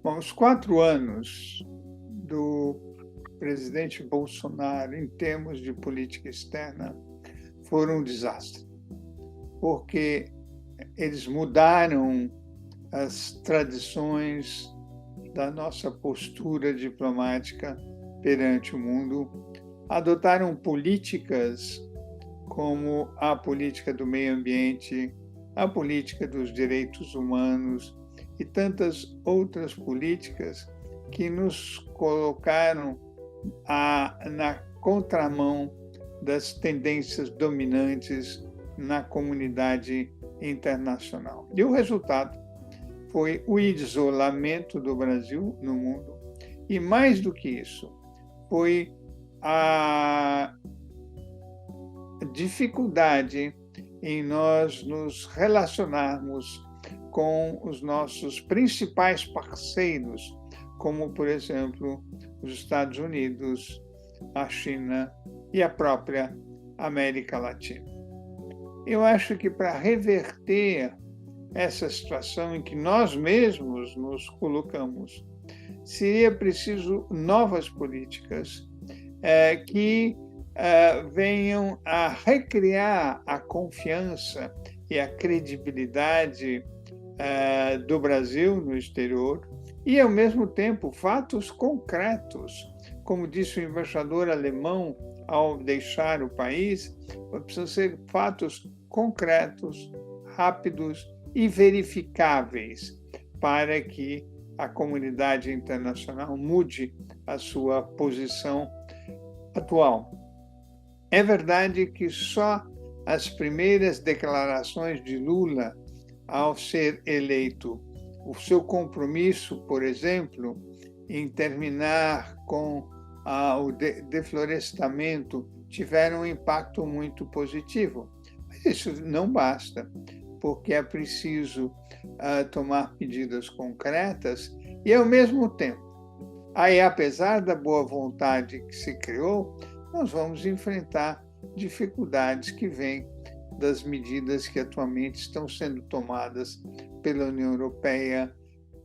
Bom, os 4 anos do presidente Bolsonaro, em termos de política externa, foram um desastre, porque eles mudaram as tradições da nossa postura diplomática perante o mundo, adotaram políticas como a política do meio ambiente, a política dos direitos humanos e tantas outras políticas que nos colocaram na contramão das tendências dominantes na comunidade internacional. E o resultado foi o isolamento do Brasil no mundo e, mais do que isso, foi a dificuldade em nós nos relacionarmos com os nossos principais parceiros, como, por exemplo, os Estados Unidos, a China e a própria América Latina. Eu acho que para reverter essa situação em que nós mesmos nos colocamos, seria preciso novas políticas que venham a recriar a confiança e a credibilidade do Brasil no exterior e, ao mesmo tempo, fatos concretos. Como disse o embaixador alemão ao deixar o país, precisam ser fatos concretos, rápidos e verificáveis para que a comunidade internacional mude a sua posição atual. É verdade que só as primeiras declarações de Lula ao ser eleito, o seu compromisso, por exemplo, em terminar com o deflorestamento, tiveram um impacto muito positivo. Mas isso não basta, porque é preciso tomar medidas concretas e, ao mesmo tempo, aí, apesar da boa vontade que se criou, nós vamos enfrentar dificuldades que vêm das medidas que atualmente estão sendo tomadas pela União Europeia,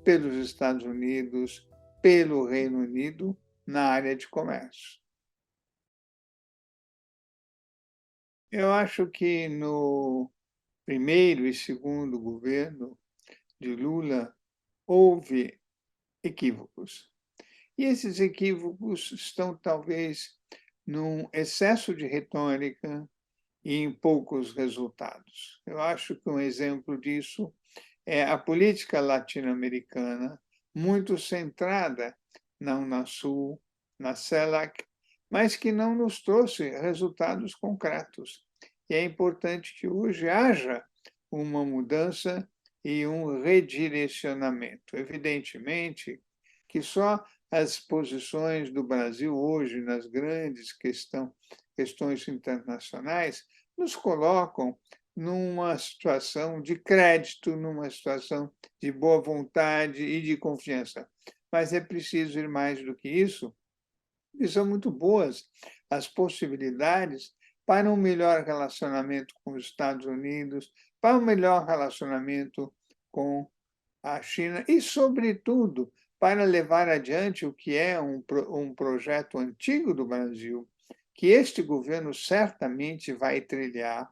pelos Estados Unidos, pelo Reino Unido na área de comércio. Eu acho que no primeiro e segundo governo de Lula houve equívocos. E esses equívocos estão talvez num excesso de retórica e em poucos resultados. Eu acho que um exemplo disso é a política latino-americana, muito centrada na Unasul, na CELAC, mas que não nos trouxe resultados concretos. E é importante que hoje haja uma mudança e um redirecionamento. Evidentemente que só as posições do Brasil hoje nas grandes questões internacionais nos colocam numa situação de crédito, numa situação de boa vontade e de confiança. Mas é preciso ir mais do que isso, e são muito boas as possibilidades para um melhor relacionamento com os Estados Unidos, para um melhor relacionamento com a China e, sobretudo, para levar adiante o que é um projeto antigo do Brasil, que este governo certamente vai trilhar,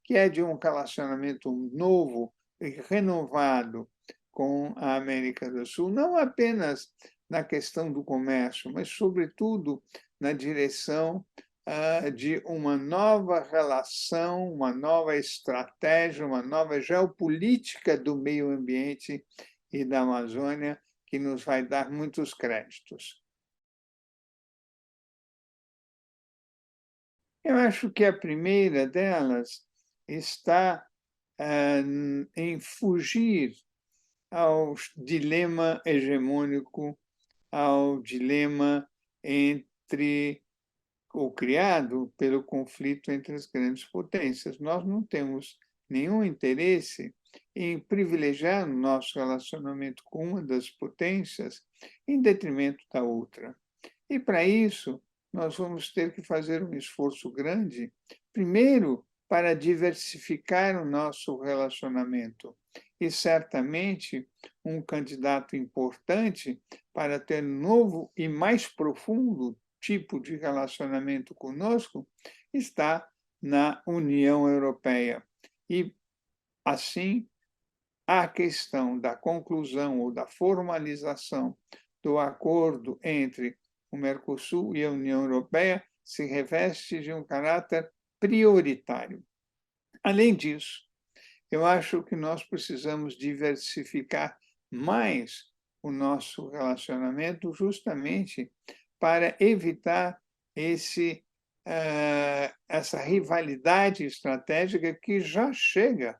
que é de um relacionamento novo e renovado com a América do Sul, não apenas na questão do comércio, mas, sobretudo, na direção de uma nova relação, uma nova estratégia, uma nova geopolítica do meio ambiente e da Amazônia, que nos vai dar muitos créditos. Eu acho que a primeira delas está em fugir ao dilema hegemônico, ao dilema entre ou criado pelo conflito entre as grandes potências. Nós não temos nenhum interesse em privilegiar o nosso relacionamento com uma das potências em detrimento da outra. E, para isso, nós vamos ter que fazer um esforço grande, primeiro, para diversificar o nosso relacionamento. E certamente um candidato importante para ter novo e mais profundo tipo de relacionamento conosco está na União Europeia. E, assim, a questão da conclusão ou da formalização do acordo entre o Mercosul e a União Europeia se reveste de um caráter prioritário. Além disso, eu acho que nós precisamos diversificar mais o nosso relacionamento justamente para evitar essa rivalidade estratégica que já chega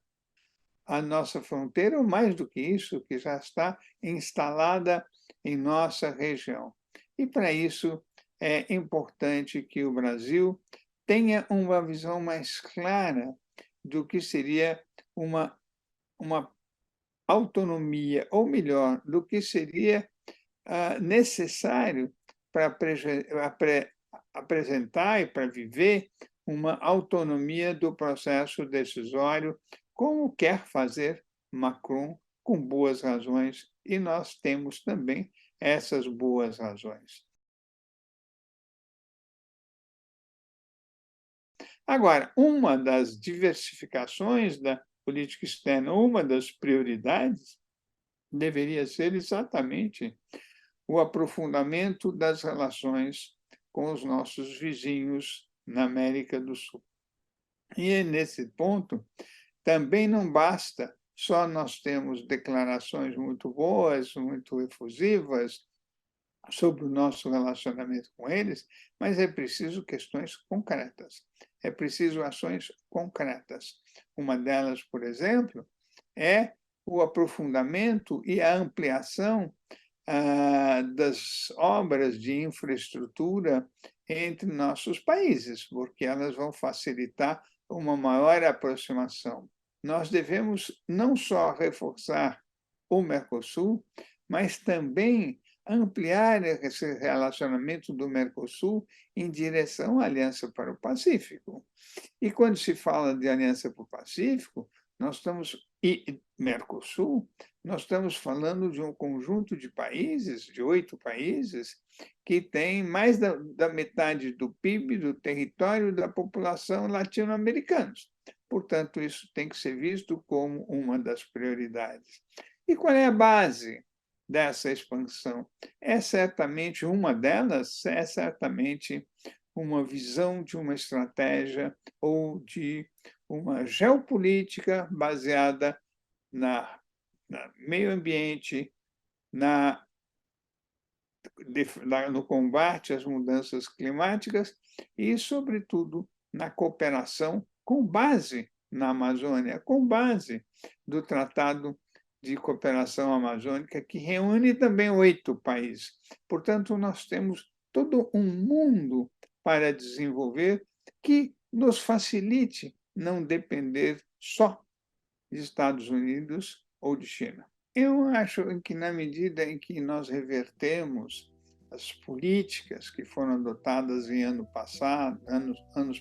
à nossa fronteira, ou mais do que isso, que já está instalada em nossa região. E para isso é importante que o Brasil tenha uma visão mais clara do que seria uma autonomia, ou melhor, do que seria necessário para apresentar e para viver uma autonomia do processo decisório, como quer fazer Macron, com boas razões, e nós temos também essas boas razões. Agora, uma das diversificações da política externa, uma das prioridades, deveria ser exatamente o aprofundamento das relações com os nossos vizinhos na América do Sul. E nesse ponto, também não basta só nós termos declarações muito boas, muito efusivas sobre o nosso relacionamento com eles, mas é preciso questões concretas, é preciso ações concretas. Uma delas, por exemplo, é o aprofundamento e a ampliação das obras de infraestrutura entre nossos países, porque elas vão facilitar uma maior aproximação. Nós devemos não só reforçar o Mercosul, mas também ampliar esse relacionamento do Mercosul em direção à Aliança para o Pacífico. E quando se fala de Aliança para o Pacífico, e Mercosul, nós estamos falando de um conjunto de países, de 8 países, que tem mais da metade do PIB, do território da população latino-americanos. Portanto, isso tem que ser visto como uma das prioridades. E qual é a base dessa expansão? Uma delas é certamente uma visão de uma estratégia ou de uma geopolítica baseada no meio ambiente, no combate às mudanças climáticas e, sobretudo, na cooperação com base na Amazônia, com base do Tratado de Cooperação Amazônica, que reúne também 8 países. Portanto, nós temos todo um mundo para desenvolver que nos facilite não depender só de Estados Unidos ou de China. Eu acho que, na medida em que nós revertemos as políticas que foram adotadas em anos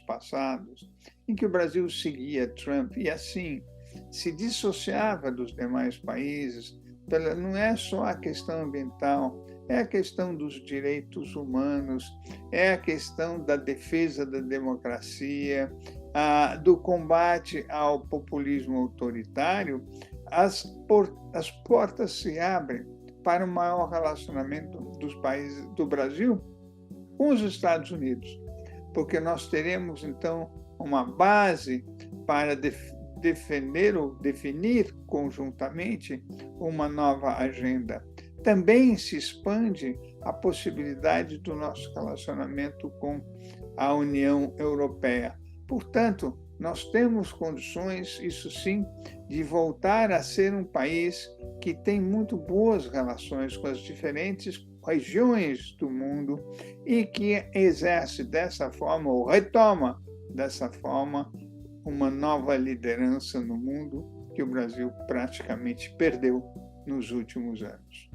passados, em que o Brasil seguia Trump e, assim, se dissociava dos demais países, não é só a questão ambiental, é a questão dos direitos humanos, é a questão da defesa da democracia, do combate ao populismo autoritário. As portas se abrem para o maior relacionamento dos países do Brasil com os Estados Unidos, porque nós teremos, então, uma base para defender ou definir conjuntamente uma nova agenda. Também se expande a possibilidade do nosso relacionamento com a União Europeia. Portanto, nós temos condições, isso sim, de voltar a ser um país que tem muito boas relações com as diferentes regiões do mundo e que exerce dessa forma, ou retoma dessa forma, uma nova liderança no mundo que o Brasil praticamente perdeu nos últimos anos.